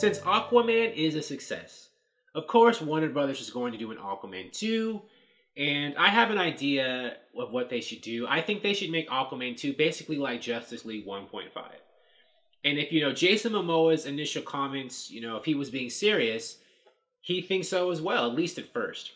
since Aquaman is a success, of course Warner Brothers is going to do an Aquaman 2, and I have an idea of what they should do. I think they should make Aquaman 2 basically like Justice League 1.5. And if, Jason Momoa's initial comments, if he was being serious, he thinks so as well, at least at first.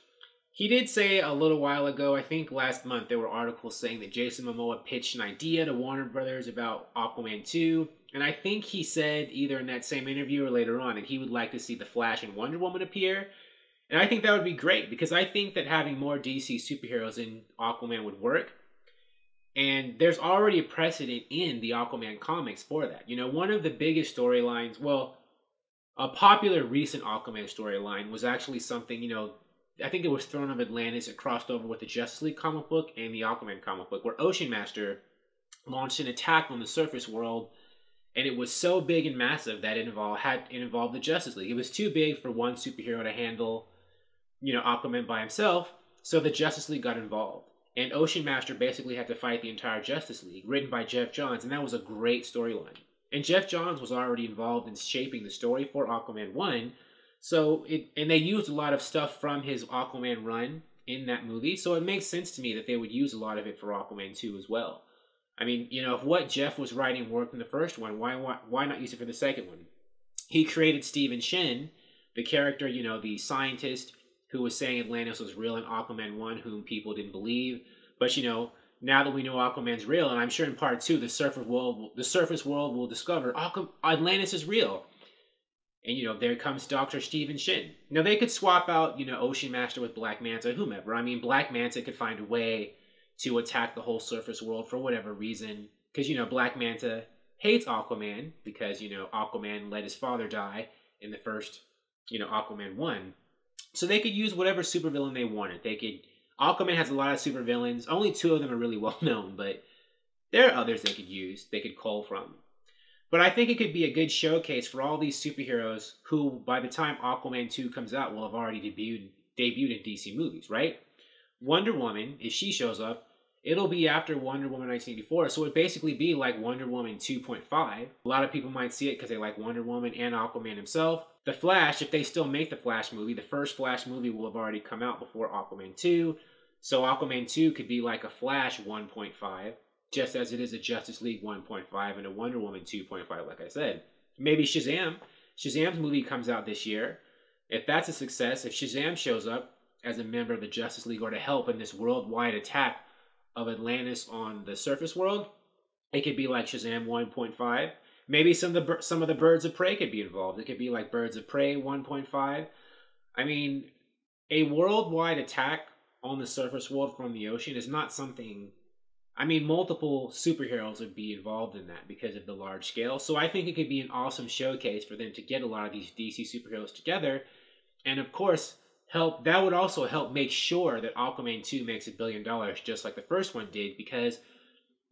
He did say a little while ago, I think last month, there were articles saying that Jason Momoa pitched an idea to Warner Brothers about Aquaman 2. And I think he said, either in that same interview or later on, that he would like to see The Flash and Wonder Woman appear. And I think that would be great, because I think that having more DC superheroes in Aquaman would work. And there's already a precedent in the Aquaman comics for that. One of the biggest storylines, well, a popular recent Aquaman storyline was actually something, I think it was Throne of Atlantis. It crossed over with the Justice League comic book and the Aquaman comic book, where Ocean Master launched an attack on the surface world, and it was so big and massive that it involved the Justice League. It was too big for one superhero to handle, Aquaman by himself, so the Justice League got involved. And Ocean Master basically had to fight the entire Justice League, written by Jeff Johns, and that was a great storyline. And Jeff Johns was already involved in shaping the story for Aquaman 1, and they used a lot of stuff from his Aquaman run in that movie, so it makes sense to me that they would use a lot of it for Aquaman 2 as well. I mean, if what Jeff was writing worked in the first one, why not use it for the second one? He created Stephen Shin, the character, the scientist who was saying Atlantis was real in Aquaman 1, whom people didn't believe. But, now that we know Aquaman's real, and I'm sure in part 2, the surface world will discover Atlantis is real. And, there comes Dr. Stephen Shin. Now, they could swap out, Ocean Master with Black Manta, whomever. I mean, Black Manta could find a way to attack the whole surface world for whatever reason. Because, Black Manta hates Aquaman because, Aquaman let his father die in the first, Aquaman 1. So they could use whatever supervillain they wanted. Aquaman has a lot of supervillains. Only 2 of them are really well known, but there are others they could use, they could cull from. But I think it could be a good showcase for all these superheroes who, by the time Aquaman 2 comes out, will have already debuted in DC movies, right? Wonder Woman, if she shows up, it'll be after Wonder Woman 1984, so it'd basically be like Wonder Woman 2.5. A lot of people might see it because they like Wonder Woman and Aquaman himself. The Flash, if they still make the Flash movie, the first Flash movie will have already come out before Aquaman 2. So Aquaman 2 could be like a Flash 1.5, just as it is a Justice League 1.5 and a Wonder Woman 2.5, like I said. Maybe Shazam. Shazam's movie comes out this year. If that's a success, if Shazam shows up as a member of the Justice League or to help in this worldwide attack of Atlantis on the surface world, it could be like Shazam 1.5. Maybe some of the Birds of Prey could be involved. It could be like Birds of Prey 1.5. I mean, a worldwide attack on the surface world from the ocean is not something... I mean, multiple superheroes would be involved in that because of the large scale. So I think it could be an awesome showcase for them to get a lot of these DC superheroes together. And of course, that would also help make sure that Aquaman 2 makes $1 billion just like the first one did. Because,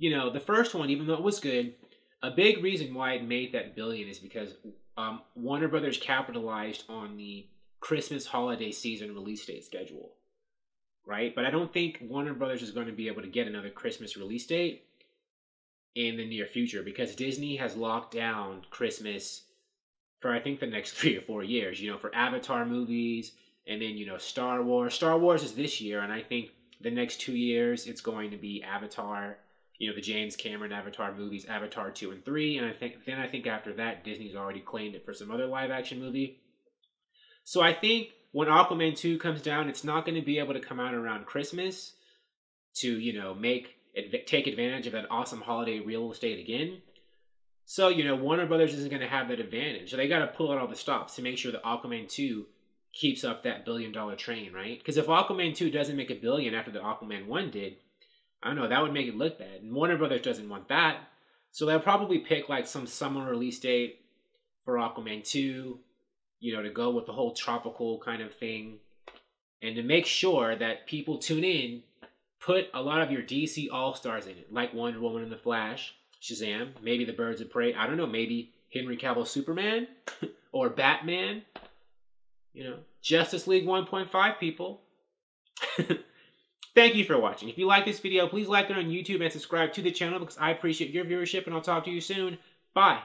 the first one, even though it was good, a big reason why it made that billion is because Warner Brothers capitalized on the Christmas holiday season release date schedule, right? But I don't think Warner Brothers is going to be able to get another Christmas release date in the near future because Disney has locked down Christmas for, I think, the next 3 or 4 years, for Avatar movies, and then, Star Wars. Star Wars is this year, and I think the next 2 years it's going to be Avatar, the James Cameron Avatar movies, Avatar 2 and 3, and I think after that, Disney's already claimed it for some other live-action movie. So I think when Aquaman 2 comes down, it's not going to be able to come out around Christmas to, take advantage of that awesome holiday real estate again. So, Warner Brothers isn't going to have that advantage. So they got to pull out all the stops to make sure that Aquaman 2 keeps up that $1 billion train, right? Because if Aquaman 2 doesn't make $1 billion after the Aquaman 1 did, I don't know, that would make it look bad. And Warner Brothers doesn't want that. So they'll probably pick like some summer release date for Aquaman 2, to go with the whole tropical kind of thing. And to make sure that people tune in, put a lot of your DC All-Stars in it, like Wonder Woman and the Flash, Shazam, maybe the Birds of Prey, I don't know, maybe Henry Cavill Superman, or Batman, Justice League 1.5 people. Thank you for watching. If you like this video, please like it on YouTube and subscribe to the channel because I appreciate your viewership, and I'll talk to you soon. Bye.